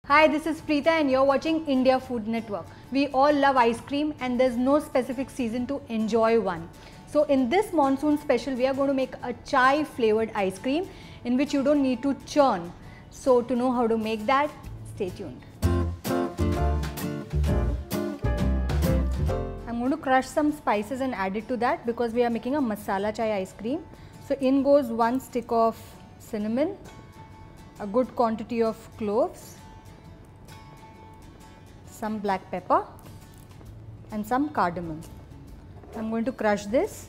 Hi, this is Preetha and you're watching India Food Network. We all love ice cream and there's no specific season to enjoy one. So in this monsoon special, we are going to make a chai flavored ice cream in which you don't need to churn. So to know how to make that, stay tuned. I'm going to crush some spices and add it to that because we are making a masala chai ice cream. So in goes 1 stick of cinnamon, a good quantity of cloves, some black pepper and some cardamom. I'm going to crush this.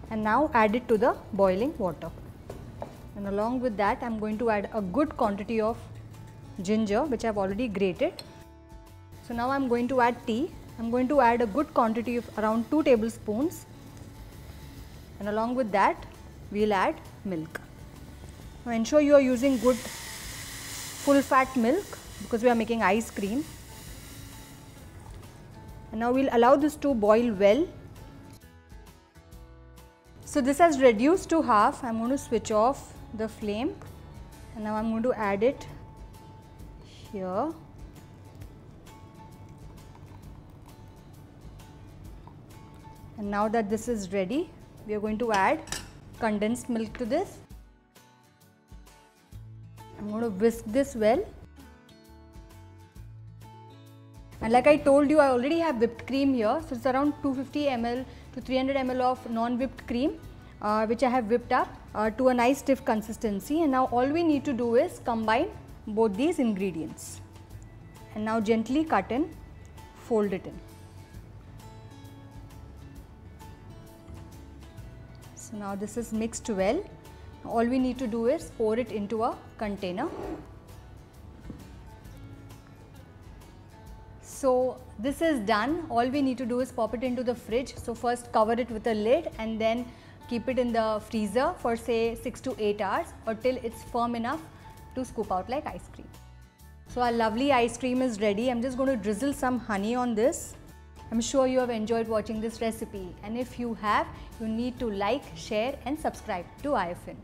And now add it to the boiling water. And along with that, I'm going to add a good quantity of ginger, which I've already grated. So now I'm going to add tea. I'm going to add a good quantity of around 2 tablespoons. And along with that, we'll add milk. Now ensure you are using good full fat milk because we are making ice cream. And now we'll allow this to boil well. So this has reduced to half. I'm going to switch off the flame and now I'm going to add it here. And now that this is ready, we are going to add condensed milk to this. I'm going to whisk this well. And like I told you, I already have whipped cream here. So it's around 250 ml to 300 ml of non-whipped cream, which I have whipped up to a nice stiff consistency. And now all we need to do is combine both these ingredients. And now gently cut and fold it in. So now this is mixed well. All we need to do is pour it into a container. So this is done. All we need to do is pop it into the fridge. So first cover it with a lid and then keep it in the freezer for say 6 to 8 hours or till it's firm enough to scoop out like ice cream. So our lovely ice cream is ready. I'm just going to drizzle some honey on this. I'm sure you have enjoyed watching this recipe, and if you have, you need to like, share and subscribe to IFN.